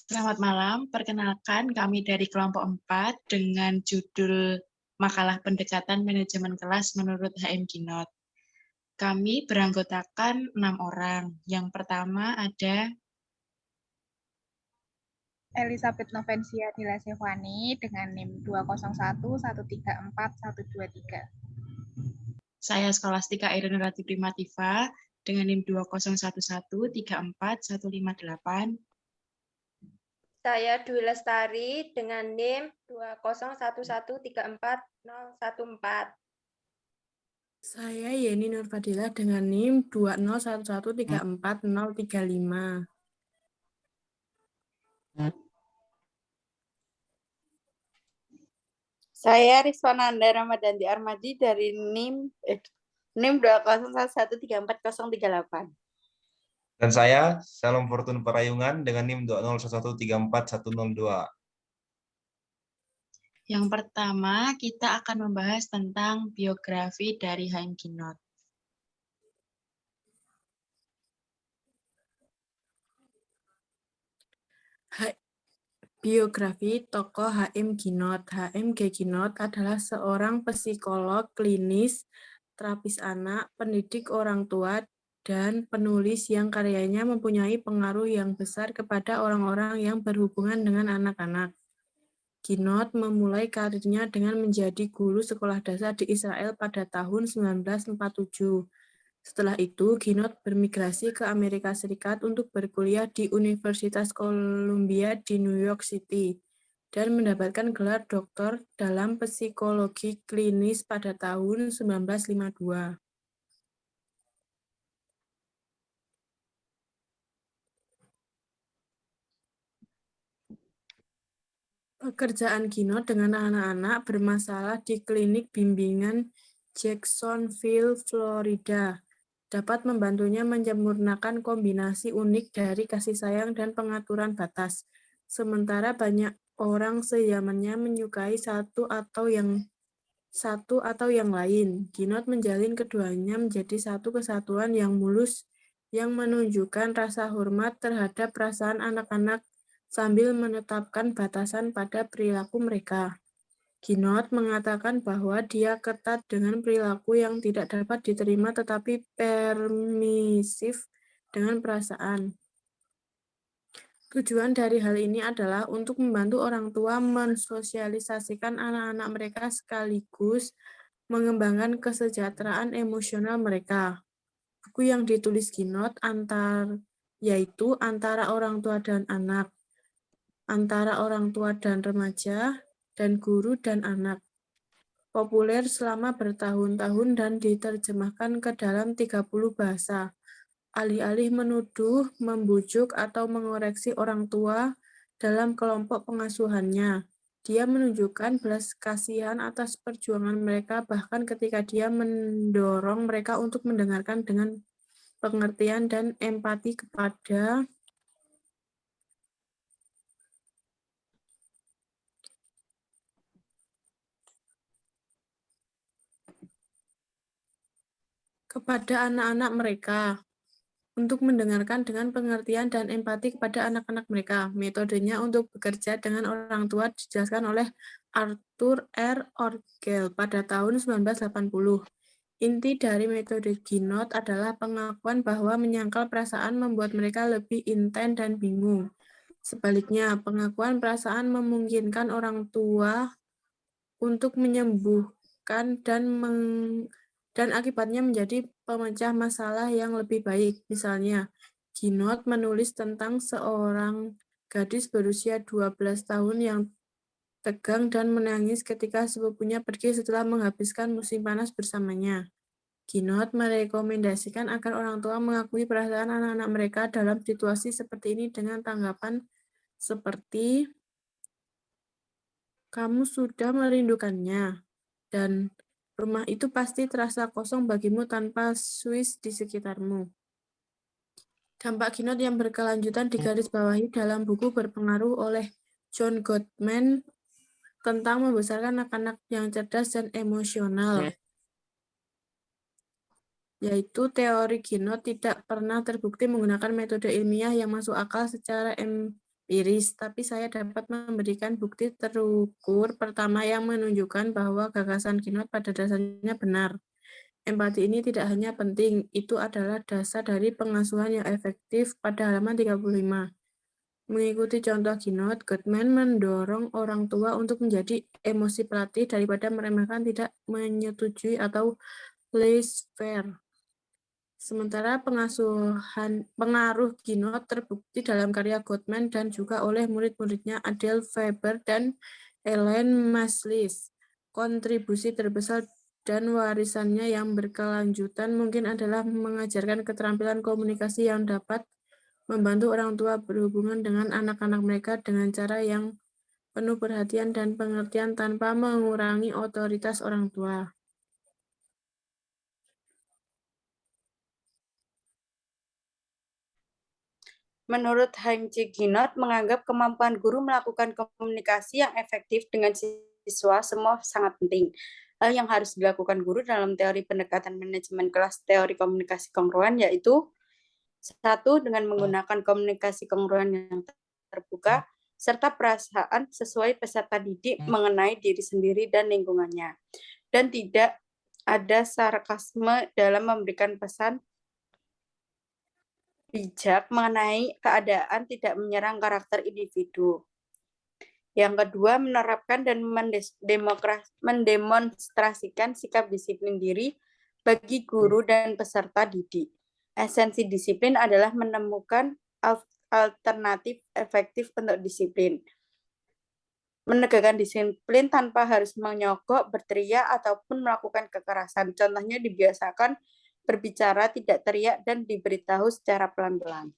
Selamat malam, perkenalkan kami dari kelompok 4 dengan judul Makalah Pendekatan Manajemen Kelas menurut HM Ginot. Kami beranggotakan 6 orang. Yang pertama ada Elizabeth Novencia Dila Sevani dengan NIM 201134123. saya Skolastika Irene Rati Primativa dengan NIM 201134158. Saya Dwi Lestari dengan NIM 201134014. Saya Yeni Nurfadila dengan NIM 201134035. Saya Rizwananda Ramadhanti Armadi dari NIM 201134038. Dan saya, Salam Fortun Parayungan dengan NIM 201134102. Yang pertama, kita akan membahas tentang biografi dari HM Ginot. Biografi tokoh HM Ginot. HM Ginot adalah seorang psikolog klinis, terapis anak, pendidik orang tua, dan penulis yang karyanya mempunyai pengaruh yang besar kepada orang-orang yang berhubungan dengan anak-anak. Ginot memulai karirnya dengan menjadi guru sekolah dasar di Israel pada tahun 1947. Setelah itu, Ginot bermigrasi ke Amerika Serikat untuk berkuliah di Universitas Columbia di New York City dan mendapatkan gelar doktor dalam psikologi klinis pada tahun 1952. Pekerjaan Ginot dengan anak-anak bermasalah di klinik bimbingan Jacksonville, Florida, dapat membantunya menyempurnakan kombinasi unik dari kasih sayang dan pengaturan batas. Sementara banyak orang sezamannya menyukai satu atau yang lain, Ginot menjalin keduanya menjadi satu kesatuan yang mulus yang menunjukkan rasa hormat terhadap perasaan anak-anak sambil menetapkan batasan pada perilaku mereka. Ginot mengatakan bahwa dia ketat dengan perilaku yang tidak dapat diterima tetapi permisif dengan perasaan. Tujuan dari hal ini adalah untuk membantu orang tua mensosialisasikan anak-anak mereka sekaligus mengembangkan kesejahteraan emosional mereka. Buku yang ditulis Ginot yaitu Antara Orang Tua dan Anak, Antara Orang Tua dan Remaja, dan Guru dan Anak. Populer selama bertahun-tahun dan diterjemahkan ke dalam 30 bahasa. Alih-alih menuduh, membujuk, atau mengoreksi orang tua dalam kelompok pengasuhannya, dia menunjukkan belas kasihan atas perjuangan mereka bahkan ketika dia mendorong mereka untuk mendengarkan dengan pengertian dan empati kepada anak-anak mereka. Untuk mendengarkan dengan pengertian dan empati kepada anak-anak mereka. Metodenya untuk bekerja dengan orang tua dijelaskan oleh Arthur R. Orgel pada tahun 1980. Inti dari metode Ginot adalah pengakuan bahwa menyangkal perasaan membuat mereka lebih intens dan bingung. Sebaliknya, pengakuan perasaan memungkinkan orang tua untuk menyembuhkan dan akibatnya menjadi pemecah masalah yang lebih baik. Misalnya, Ginot menulis tentang seorang gadis berusia 12 tahun yang tegang dan menangis ketika sepupunya pergi setelah menghabiskan musim panas bersamanya. Ginot merekomendasikan agar orang tua mengakui perasaan anak-anak mereka dalam situasi seperti ini dengan tanggapan seperti, "Kamu sudah merindukannya," dan "Rumah itu pasti terasa kosong bagimu tanpa Swiss di sekitarmu." Dampak Ginot yang berkelanjutan digarisbawahi dalam buku berpengaruh oleh John Gottman tentang membesarkan anak-anak yang cerdas dan emosional, yaitu teori Ginot tidak pernah terbukti menggunakan metode ilmiah yang masuk akal secara Iris, tapi saya dapat memberikan bukti terukur pertama yang menunjukkan bahwa gagasan Ginot pada dasarnya benar. Empati ini tidak hanya penting, itu adalah dasar dari pengasuhan yang efektif pada halaman 35. Mengikuti contoh Ginot, Gottman mendorong orang tua untuk menjadi emosi pelatih daripada meremehkan, tidak menyetujui, atau laissez-faire. Sementara pengaruh Ginot terbukti dalam karya Gottman dan juga oleh murid-muridnya Adele Weber dan Ellen Maslis. Kontribusi terbesar dan warisannya yang berkelanjutan mungkin adalah mengajarkan keterampilan komunikasi yang dapat membantu orang tua berhubungan dengan anak-anak mereka dengan cara yang penuh perhatian dan pengertian tanpa mengurangi otoritas orang tua. Menurut Heinrich Ginot, menganggap kemampuan guru melakukan komunikasi yang efektif dengan siswa semua sangat penting. Hal yang harus dilakukan guru dalam teori pendekatan manajemen kelas teori komunikasi kongruen yaitu 1. Dengan menggunakan komunikasi kongruen yang terbuka, serta perasaan sesuai peserta didik mengenai diri sendiri dan lingkungannya. Dan tidak ada sarkasme dalam memberikan pesan bijak mengenai keadaan tidak menyerang karakter individu. Yang kedua, menerapkan dan mendemonstrasikan sikap disiplin diri bagi guru dan peserta didik. Esensi disiplin adalah menemukan alternatif efektif untuk disiplin. Menegakkan disiplin tanpa harus menyogok, berteriak, ataupun melakukan kekerasan. Contohnya dibiasakan berbicara tidak teriak dan diberitahu secara pelan-pelan.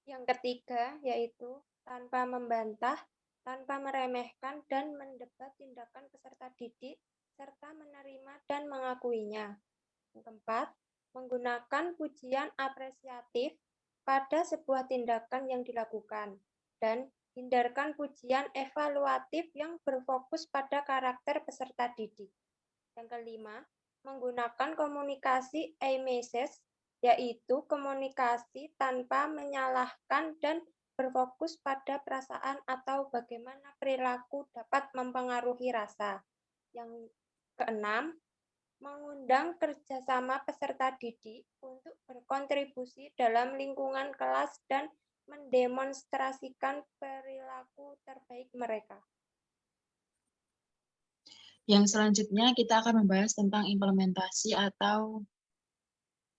Yang ketiga yaitu tanpa membantah, tanpa meremehkan, dan mendebat tindakan peserta didik, serta menerima dan mengakuinya. Yang keempat, menggunakan pujian apresiatif pada sebuah tindakan yang dilakukan, dan hindarkan pujian evaluatif yang berfokus pada karakter peserta didik. Yang kelima, menggunakan komunikasi e-message, yaitu komunikasi tanpa menyalahkan dan berfokus pada perasaan atau bagaimana perilaku dapat mempengaruhi rasa. Yang keenam, mengundang kerjasama peserta didik untuk berkontribusi dalam lingkungan kelas dan mendemonstrasikan perilaku terbaik mereka. Yang selanjutnya kita akan membahas tentang implementasi atau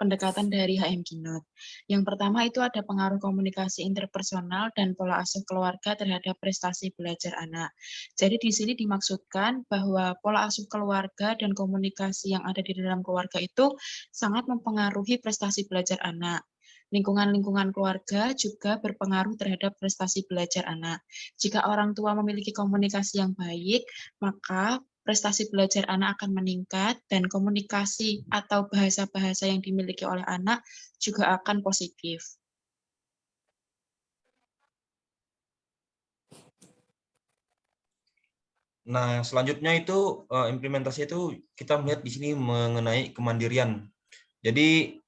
pendekatan dari HM Ginot. Yang pertama itu ada pengaruh komunikasi interpersonal dan pola asuh keluarga terhadap prestasi belajar anak. Jadi di sini dimaksudkan bahwa pola asuh keluarga dan komunikasi yang ada di dalam keluarga itu sangat mempengaruhi prestasi belajar anak. Lingkungan-lingkungan keluarga juga berpengaruh terhadap prestasi belajar anak. Jika orang tua memiliki komunikasi yang baik, maka prestasi belajar anak akan meningkat dan komunikasi atau bahasa-bahasa yang dimiliki oleh anak juga akan positif. Nah, selanjutnya itu implementasi itu kita melihat di sini mengenai kemandirian. Jadi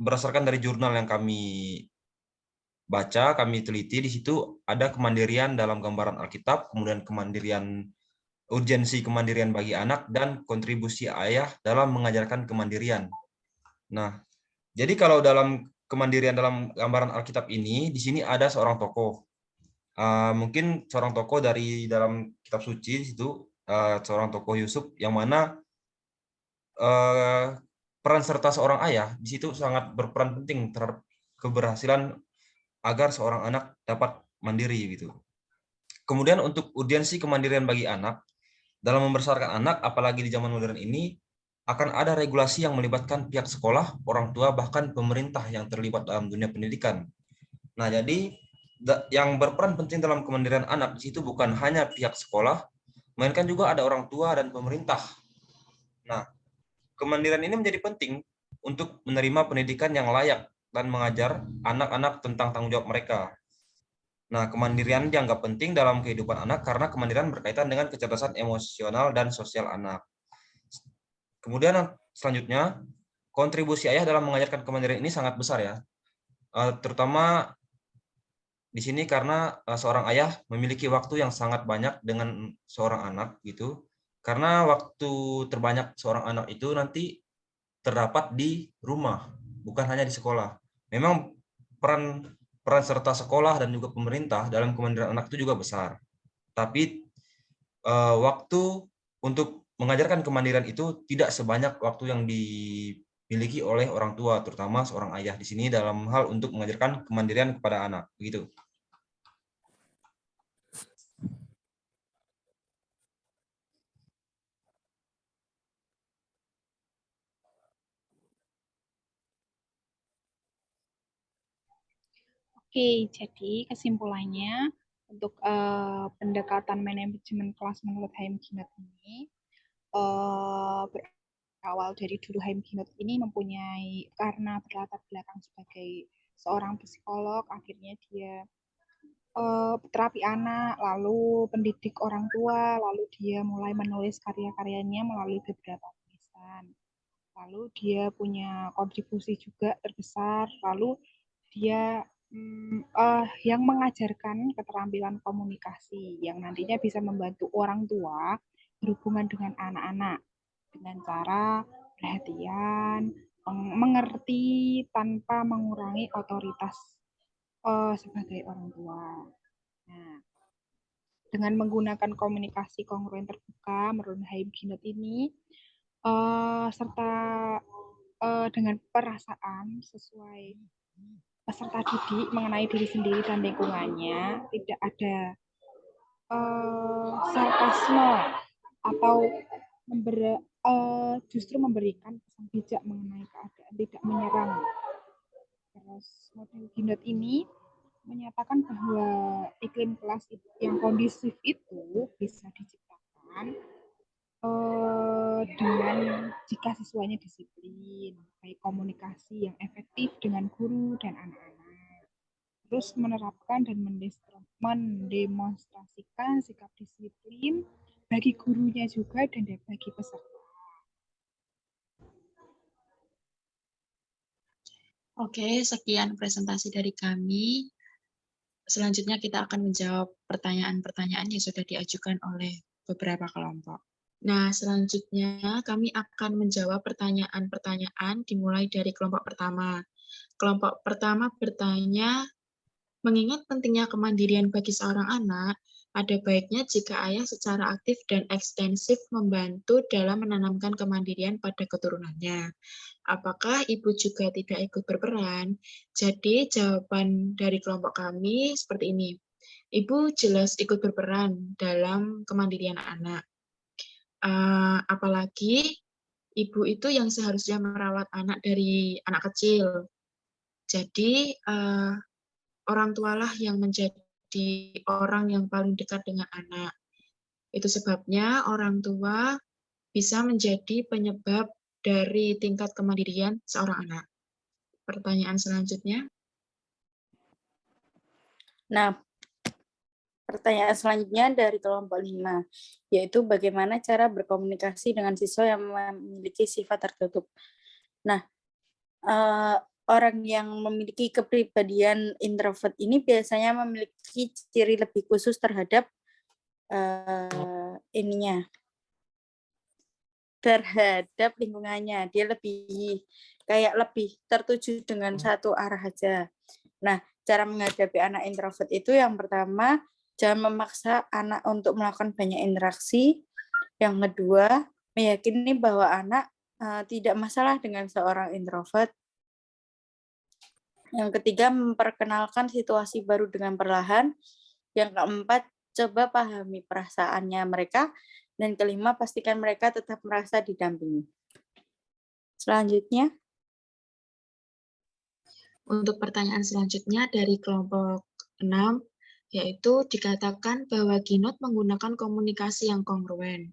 berdasarkan dari jurnal yang kami baca, kami teliti di situ ada kemandirian dalam gambaran Alkitab, kemudian kemandirian urgensi kemandirian bagi anak, dan kontribusi ayah dalam mengajarkan kemandirian. Nah, jadi kalau dalam kemandirian dalam gambaran Alkitab ini, di sini ada seorang tokoh. Mungkin seorang tokoh dari dalam kitab suci itu, seorang tokoh Yusuf, yang mana peran serta seorang ayah di situ sangat berperan penting terhadap keberhasilan agar seorang anak dapat mandiri gitu. Kemudian untuk urgensi kemandirian bagi anak, dalam membesarkan anak, apalagi di zaman modern ini, akan ada regulasi yang melibatkan pihak sekolah, orang tua, bahkan pemerintah yang terlibat dalam dunia pendidikan. Nah, jadi yang berperan penting dalam kemandirian anak di situ bukan hanya pihak sekolah, melainkan juga ada orang tua dan pemerintah. Nah, kemandirian ini menjadi penting untuk menerima pendidikan yang layak dan mengajar anak-anak tentang tanggung jawab mereka. Nah, kemandirian dianggap penting dalam kehidupan anak karena kemandirian berkaitan dengan kecerdasan emosional dan sosial anak. Kemudian selanjutnya, kontribusi ayah dalam mengajarkan kemandirian ini sangat besar ya. Terutama di sini karena seorang ayah memiliki waktu yang sangat banyak dengan seorang anak gitu. Karena waktu terbanyak seorang anak itu nanti terdapat di rumah, bukan hanya di sekolah. Memang peran serta sekolah dan juga pemerintah dalam kemandirian anak itu juga besar. Tapi waktu untuk mengajarkan kemandirian itu tidak sebanyak waktu yang dimiliki oleh orang tua, terutama seorang ayah di sini dalam hal untuk mengajarkan kemandirian kepada anak, begitu. Oke, jadi kesimpulannya untuk pendekatan manajemen kelas menurut HM Ginot ini berawal dari dulu HM Ginot ini mempunyai karena berlatar belakang sebagai seorang psikolog, akhirnya dia terapi anak, lalu pendidik orang tua, lalu dia mulai menulis karya-karyanya melalui beberapa tulisan. Lalu dia punya kontribusi juga terbesar, lalu dia yang mengajarkan keterampilan komunikasi yang nantinya bisa membantu orang tua berhubungan dengan anak-anak dengan cara perhatian, mengerti tanpa mengurangi otoritas sebagai orang tua. Nah, dengan menggunakan komunikasi kongruen terbuka menurut HM Ginot ini, serta dengan perasaan sesuai peserta didik mengenai diri sendiri dan lingkungannya, tidak ada sarkasme atau justru memberikan pesan bijak mengenai keadaan, tidak menyerang. Terus model Ginot ini menyatakan bahwa iklim kelas yang kondusif itu bisa diciptakan dengan jika siswanya disiplin, baik komunikasi yang efektif dengan guru dan anak-anak, terus menerapkan dan mendemonstrasikan sikap disiplin bagi gurunya juga dan bagi peserta. Oke, sekian presentasi dari kami. Selanjutnya kita akan menjawab pertanyaan-pertanyaan yang sudah diajukan oleh beberapa kelompok. Nah, selanjutnya kami akan menjawab pertanyaan-pertanyaan dimulai dari kelompok pertama. Kelompok pertama bertanya, mengingat pentingnya kemandirian bagi seorang anak, ada baiknya jika ayah secara aktif dan ekstensif membantu dalam menanamkan kemandirian pada keturunannya. Apakah ibu juga tidak ikut berperan? Jadi jawaban dari kelompok kami seperti ini. Ibu jelas ikut berperan dalam kemandirian anak. Apalagi ibu itu yang seharusnya merawat anak dari anak kecil. Jadi orang tualah yang menjadi orang yang paling dekat dengan anak. Itu sebabnya orang tua bisa menjadi penyebab dari tingkat kemandirian seorang anak. Pertanyaan selanjutnya. Nah, pertanyaan selanjutnya dari kelompok 5, yaitu bagaimana cara berkomunikasi dengan siswa yang memiliki sifat tertutup. Nah, orang yang memiliki kepribadian introvert ini biasanya memiliki ciri lebih khusus terhadap terhadap lingkungannya. Dia lebih tertuju dengan satu arah aja. Nah, cara menghadapi anak introvert itu yang pertama, jangan memaksa anak untuk melakukan banyak interaksi. Yang kedua, meyakini bahwa anak tidak masalah dengan seorang introvert. Yang ketiga, memperkenalkan situasi baru dengan perlahan. Yang keempat, coba pahami perasaannya mereka. Dan kelima, pastikan mereka tetap merasa didampingi. Selanjutnya. Untuk pertanyaan selanjutnya dari kelompok 6, yaitu dikatakan bahwa Ginot menggunakan komunikasi yang kongruen.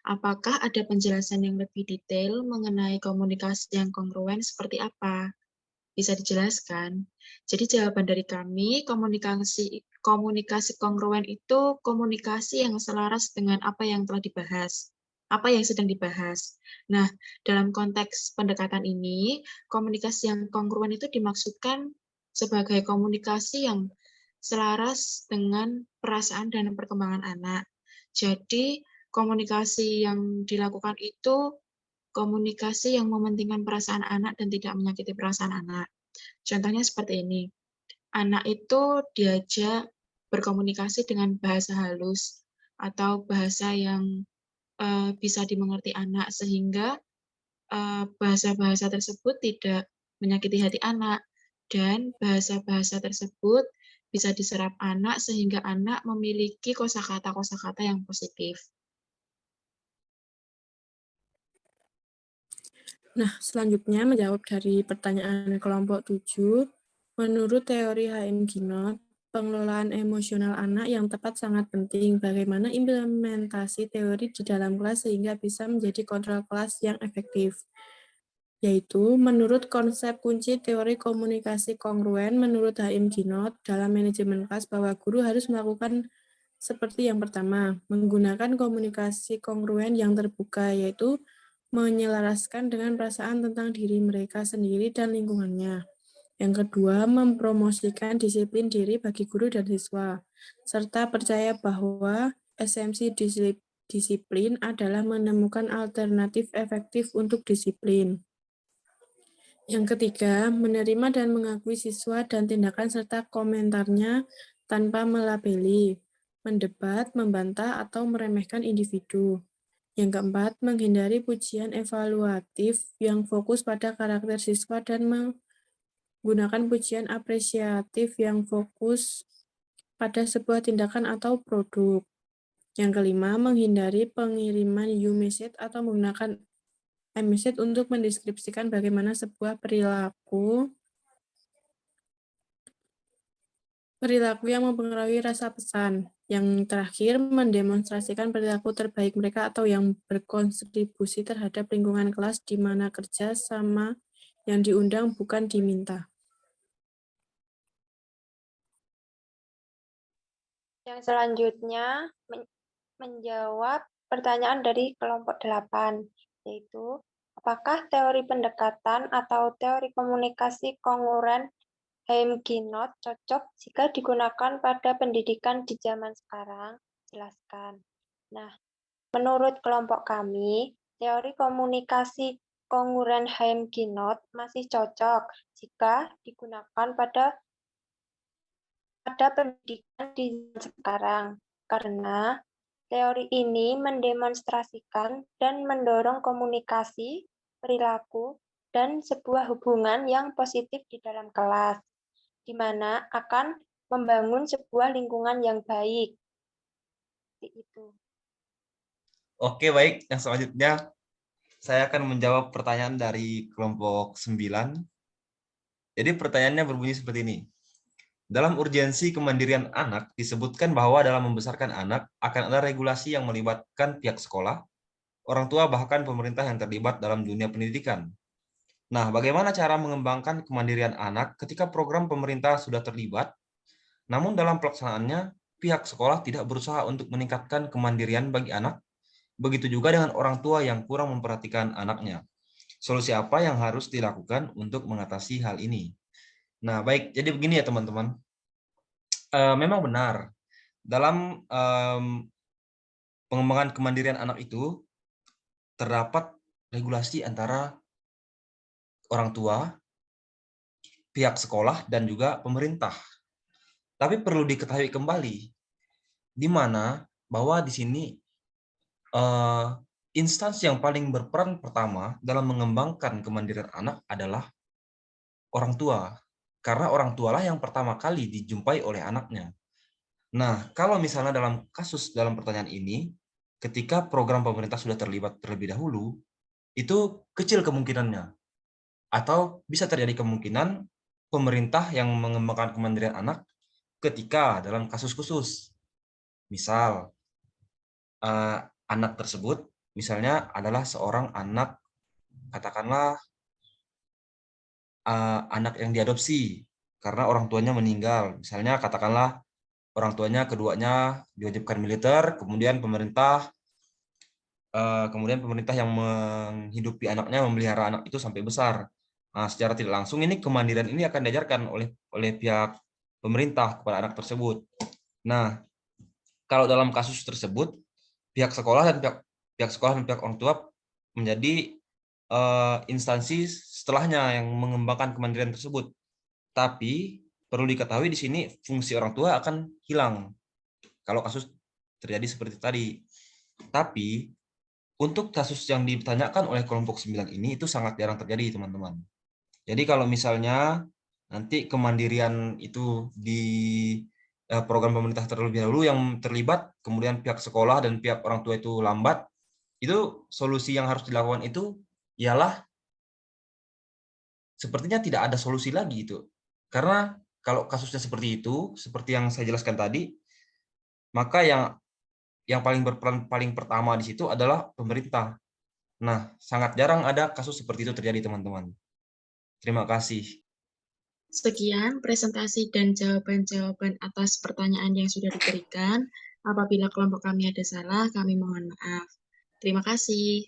Apakah ada penjelasan yang lebih detail mengenai komunikasi yang kongruen seperti apa? Bisa dijelaskan? Jadi jawaban dari kami, komunikasi kongruen itu komunikasi yang selaras dengan apa yang telah dibahas. apa yang sedang dibahas. Nah, dalam konteks pendekatan ini, komunikasi yang kongruen itu dimaksudkan sebagai komunikasi yang selaras dengan perasaan dan perkembangan anak. Jadi, komunikasi yang dilakukan itu komunikasi yang mementingkan perasaan anak dan tidak menyakiti perasaan anak. Contohnya seperti ini. Anak itu diajak berkomunikasi dengan bahasa halus atau bahasa yang bisa dimengerti anak, sehingga bahasa-bahasa tersebut tidak menyakiti hati anak, dan bahasa-bahasa tersebut bisa diserap anak sehingga anak memiliki kosakata-kosakata yang positif. Nah, selanjutnya menjawab dari pertanyaan kelompok 7, menurut teori HM Ginot, pengelolaan emosional anak yang tepat sangat penting. Bagaimana implementasi teori di dalam kelas sehingga bisa menjadi kontrol kelas yang efektif? Yaitu, menurut konsep kunci teori komunikasi kongruen, menurut HM Ginot, dalam manajemen kelas bahwa guru harus melakukan seperti yang pertama, menggunakan komunikasi kongruen yang terbuka, yaitu menyelaraskan dengan perasaan tentang diri mereka sendiri dan lingkungannya. Yang kedua, mempromosikan disiplin diri bagi guru dan siswa, serta percaya bahwa esensi disiplin adalah menemukan alternatif efektif untuk disiplin. Yang ketiga, menerima dan mengakui siswa dan tindakan serta komentarnya tanpa melabeli, mendebat, membantah, atau meremehkan individu. Yang keempat, menghindari pujian evaluatif yang fokus pada karakter siswa dan menggunakan pujian apresiatif yang fokus pada sebuah tindakan atau produk. Yang kelima, menghindari pengiriman U-message atau menggunakan iMessage untuk mendeskripsikan bagaimana sebuah perilaku yang mempengaruhi rasa pesan. Yang terakhir, mendemonstrasikan perilaku terbaik mereka atau yang berkontribusi terhadap lingkungan kelas di mana kerja sama yang diundang bukan diminta. Yang selanjutnya menjawab pertanyaan dari kelompok 8, yaitu apakah teori pendekatan atau teori komunikasi kongruen HM Ginot cocok jika digunakan pada pendidikan di zaman sekarang? Jelaskan. Nah, menurut kelompok kami, teori komunikasi kongruen HM Ginot masih cocok jika digunakan pada pendidikan di zaman sekarang, karena teori ini mendemonstrasikan dan mendorong komunikasi, perilaku, dan sebuah hubungan yang positif di dalam kelas, di mana akan membangun sebuah lingkungan yang baik. Seperti itu. Oke, baik. Yang selanjutnya, saya akan menjawab pertanyaan dari kelompok 9. Jadi pertanyaannya berbunyi seperti ini. Dalam urgensi kemandirian anak, disebutkan bahwa dalam membesarkan anak akan ada regulasi yang melibatkan pihak sekolah, orang tua, bahkan pemerintah yang terlibat dalam dunia pendidikan. Nah, bagaimana cara mengembangkan kemandirian anak ketika program pemerintah sudah terlibat, namun dalam pelaksanaannya, pihak sekolah tidak berusaha untuk meningkatkan kemandirian bagi anak? Begitu juga dengan orang tua yang kurang memperhatikan anaknya. Solusi apa yang harus dilakukan untuk mengatasi hal ini? Nah, baik. Jadi begini ya, teman-teman. Memang benar. Dalam pengembangan kemandirian anak itu, terdapat regulasi antara orang tua, pihak sekolah, dan juga pemerintah. Tapi perlu diketahui kembali, di mana bahwa di sini instansi yang paling berperan pertama dalam mengembangkan kemandirian anak adalah orang tua. Karena orang tualah yang pertama kali dijumpai oleh anaknya. Nah, kalau misalnya dalam pertanyaan ini, ketika program pemerintah sudah terlibat terlebih dahulu, itu kecil kemungkinannya. Atau bisa terjadi kemungkinan pemerintah yang mengembangkan kemandirian anak ketika dalam kasus khusus. Misal, anak tersebut misalnya adalah seorang anak, katakanlah anak yang diadopsi karena orang tuanya meninggal. Misalnya katakanlah orang tuanya keduanya diwajibkan militer, kemudian pemerintah kemudian pemerintah yang menghidupi anaknya, memelihara anak itu sampai besar. Nah, secara tidak langsung ini kemandirian ini akan diajarkan oleh pihak pemerintah kepada anak tersebut. Nah, kalau dalam kasus tersebut pihak sekolah dan pihak orang tua menjadi instansi setelahnya yang mengembangkan kemandirian tersebut. Tapi perlu diketahui di sini fungsi orang tua akan hilang kalau kasus terjadi seperti tadi. Tapi untuk kasus yang ditanyakan oleh kelompok 9 ini itu sangat jarang terjadi, teman-teman. Jadi kalau misalnya nanti kemandirian itu di program pemerintah terlebih dahulu yang terlibat, kemudian pihak sekolah dan pihak orang tua itu lambat, itu solusi yang harus dilakukan itu ialah sepertinya tidak ada solusi lagi itu. Karena kalau kasusnya seperti itu, seperti yang saya jelaskan tadi, maka yang paling berperan paling pertama di situ adalah pemerintah. Nah, sangat jarang ada kasus seperti itu terjadi, teman-teman. Terima kasih. Sekian presentasi dan jawaban-jawaban atas pertanyaan yang sudah diberikan. Apabila kelompok kami ada salah, kami mohon maaf. Terima kasih.